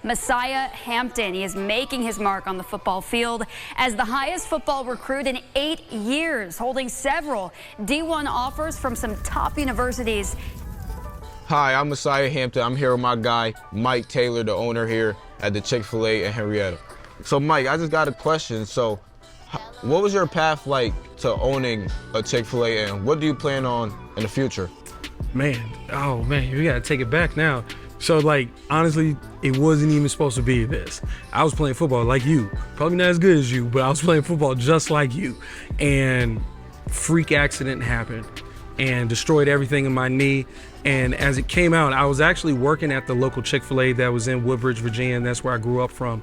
Messiah Hampton. He is making his mark on the football field as the highest football recruit in 8 years, holding several D1 offers from some top universities. Hi, I'm Messiah Hampton. I'm here with my guy, Mike Taylor, the owner here at the Chick-fil-A in Henrietta. So Mike, I just got a question. So what was your path like to owning a Chick-fil-A, and what do you plan on in the future? Man, oh man, you gotta take it back now. So like, honestly, it wasn't even supposed to be this. I was playing football like you, probably not as good as you, but I was playing football just like you. And freak accident happened and destroyed everything in my knee. And as it came out, I was actually working at the local Chick-fil-A that was in Woodbridge, Virginia, and that's where I grew up from.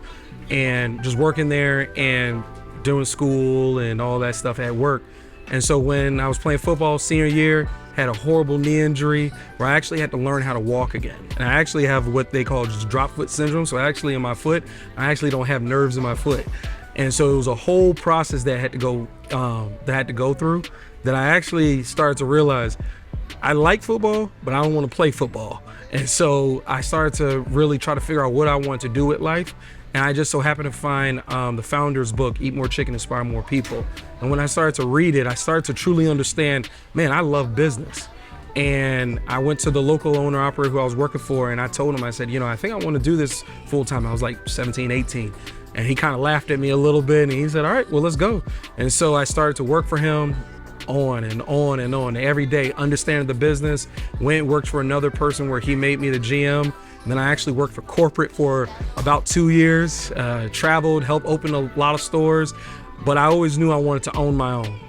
And just working there and doing school and all that stuff at work. And so when I was playing football senior year, had a horrible knee injury where I actually had to learn how to walk again. And I actually have what they call just drop foot syndrome. So actually in my foot, I actually don't have nerves in my foot. And so it was a whole process that I had to go through, that I actually started to realize I like football, but I don't want to play football. And so I started to really try to figure out what I wanted to do with life. And I just so happened to find the founder's book, Eat More Chicken, Inspire More People. And when I started to read it, I started to truly understand, man, I love business. And I went to the local owner operator who I was working for, and I told him, I said, I think I want to do this full time. I was like 17, 18. And he kind of laughed at me a little bit, and he said, all right, well, let's go. And so I started to work for him on and on and on every day, understanding the business. Went and worked for another person where he made me the GM. And then I actually worked for corporate for about 2 years, traveled, helped open a lot of stores, but I always knew I wanted to own my own.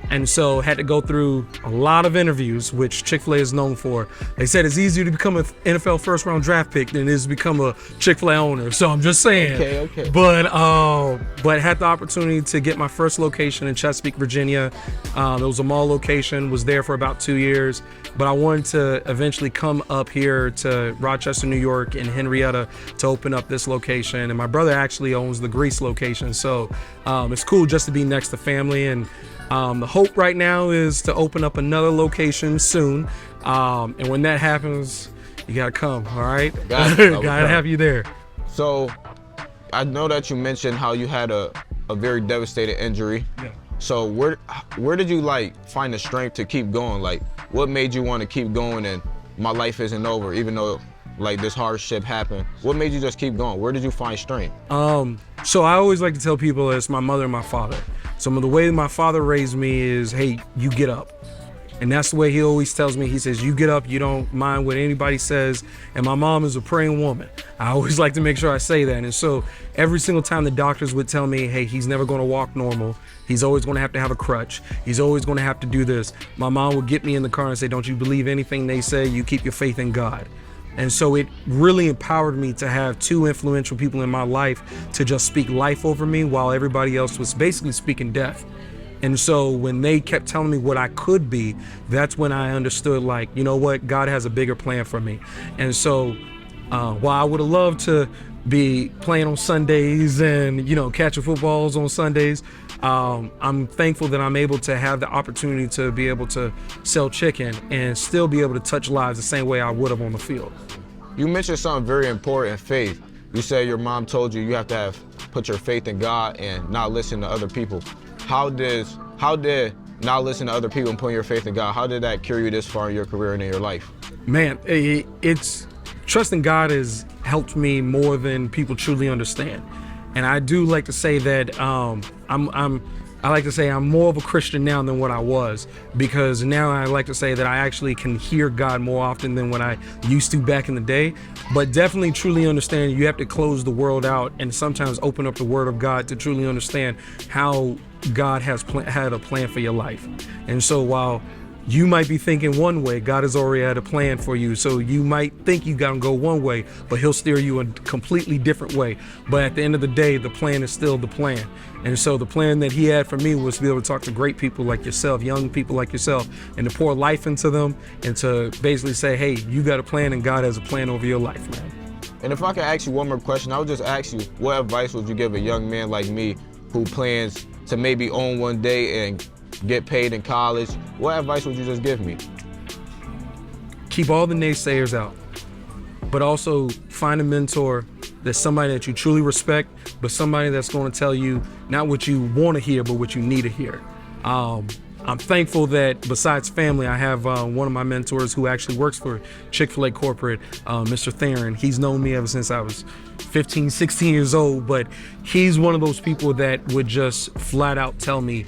And so had to go through a lot of interviews, which Chick-fil-A is known for. They said it's easier to become an NFL first-round draft pick than it is to become a Chick-fil-A owner. So I'm just saying. Okay. But had the opportunity to get my first location in Chesapeake, Virginia. It was a mall location, was there for about 2 years. But I wanted to eventually come up here to Rochester, New York, in Henrietta to open up this location. And my brother actually owns the Greece location. So it's cool just to be next to family. And the hope right now is to open up another location soon. And when that happens, you gotta come, all right? Gotta have you there. So I know that you mentioned how you had a very devastating injury. Yeah. So where did you find the strength to keep going? Like, what made you want to keep going and my life isn't over, even though this hardship happened? What made you just keep going? Where did you find strength? So I always like to tell people it's my mother and my father. Some of the way my father raised me is, hey, you get up. And that's the way he always tells me. He says, you get up, you don't mind what anybody says. And my mom is a praying woman. I always like to make sure I say that. And so every single time the doctors would tell me, hey, he's never gonna walk normal. He's always gonna have to have a crutch. He's always gonna have to do this. My mom would get me in the car and say, don't you believe anything they say? You keep your faith in God. And so it really empowered me to have two influential people in my life to just speak life over me while everybody else was basically speaking death. And so when they kept telling me what I could be, that's when I understood, you know what, God has a bigger plan for me. And so while I would have loved to be playing on Sundays and, catching footballs on Sundays, I'm thankful that I'm able to have the opportunity to be able to sell chicken and still be able to touch lives the same way I would have on the field. You mentioned something very important, faith. You said your mom told you have to put your faith in God and not listen to other people. How did not listen to other people and putting your faith in God, how did that carry you this far in your career and in your life? Man, it's trusting God has helped me more than people truly understand. And I do like to say that I'm more of a Christian now than what I was, because now I like to say that I actually can hear God more often than what I used to back in the day. But definitely truly understand you have to close the world out and sometimes open up the Word of God to truly understand how God has had a plan for your life. And so while you might be thinking one way, God has already had a plan for you. So you might think you gotta go one way, but he'll steer you a completely different way. But at the end of the day, the plan is still the plan. And so the plan that he had for me was to be able to talk to great people like yourself, young people like yourself, and to pour life into them and to basically say, hey, you got a plan and God has a plan over your life, man. And if I could ask you one more question, I would just ask you, what advice would you give a young man like me who plans to maybe own one day and get paid in college? What advice would you just give me? Keep all the naysayers out, but also find a mentor that's somebody that you truly respect, but somebody that's going to tell you not what you want to hear, but what you need to hear. I'm thankful that besides family, I have one of my mentors who actually works for Chick-fil-A corporate, Mr. Theron. He's known me ever since I was 15, 16 years old, but he's one of those people that would just flat out tell me,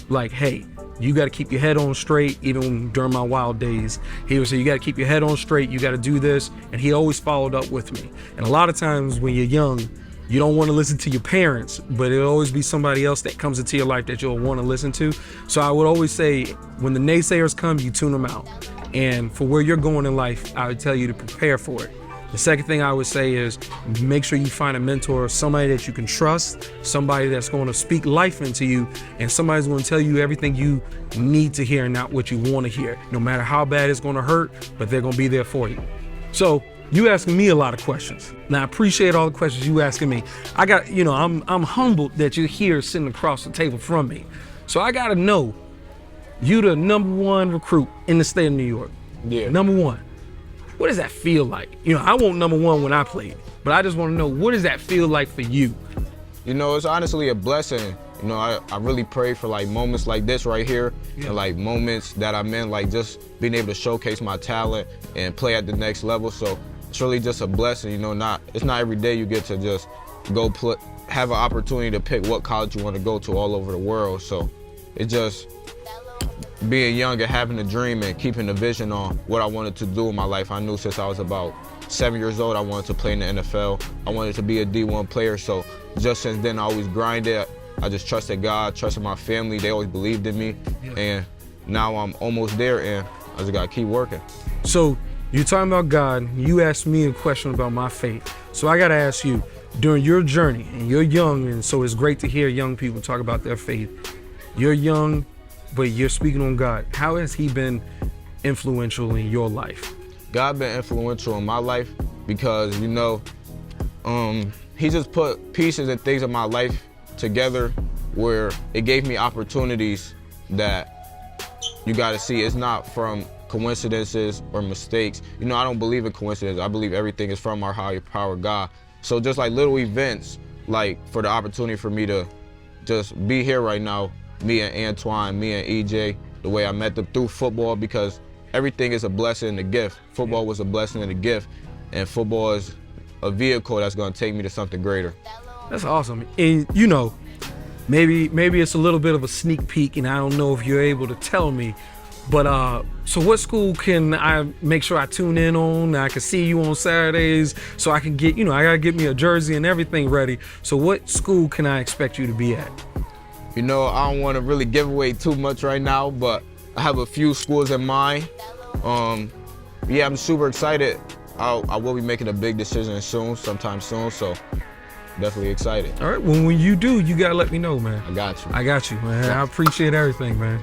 like, hey, you got to keep your head on straight, even during my wild days. He would say, you got to keep your head on straight, you got to do this, and he always followed up with me. And a lot of times when you're young, you don't want to listen to your parents, but it'll always be somebody else that comes into your life that you'll want to listen to. So I would always say, when the naysayers come, you tune them out. And for where you're going in life, I would tell you to prepare for it. The second thing I would say is make sure you find a mentor, somebody that you can trust, somebody that's going to speak life into you, and somebody's going to tell you everything you need to hear and not what you want to hear, no matter how bad it's going to hurt, but they're going to be there for you. So you asking me a lot of questions. Now I appreciate all the questions you asking me. I got, I'm humbled that you're here sitting across the table from me. So I got to know, you the #1 recruit in the state of New York. Yeah. #1. What does that feel like? I want #1 when I played, but I just want to know, what does that feel like for you? It's honestly a blessing. I really pray for like moments like this right here, and like moments that I'm in, like just being able to showcase my talent and play at the next level. So it's really just a blessing. It's not every day you get to just go have an opportunity to pick what college you want to go to all over the world. So it's just being young and having a dream and keeping the vision on what I wanted to do in my life. I knew since I was about 7 years old I wanted to play in the NFL. I wanted to be a D1 player. So just since then I always grinded. I just trusted God, trusted my family. They always believed in me. And now I'm almost there, and I just gotta keep working. So you're talking about God. You asked me a question about my faith. So I gotta ask you, during your journey, and you're young, and so it's great to hear young people talk about their faith. You're young, but you're speaking on God. How has he been influential in your life? God been influential in my life because, he just put pieces and things in my life together where it gave me opportunities that you got to see. It's not from coincidences or mistakes. I don't believe in coincidence. I believe everything is from our higher power, God. So just like little events, like for the opportunity for me to just be here right now, me and Antoine, me and EJ, the way I met them through football, because everything is a blessing and a gift. Football was a blessing and a gift, and football is a vehicle that's going to take me to something greater. That's awesome. And maybe it's a little bit of a sneak peek, and I don't know if you're able to tell me, but so what school can I make sure I tune in on? I can see you on Saturdays, so I can get, I gotta get me a jersey and everything ready. So what school can I expect you to be at? I don't want to really give away too much right now, but I have a few schools in mind. I'm super excited. I will be making a big decision sometime soon, so definitely excited. All right, when you do, you gotta let me know, man. I got you. I got you, man. I appreciate everything, man.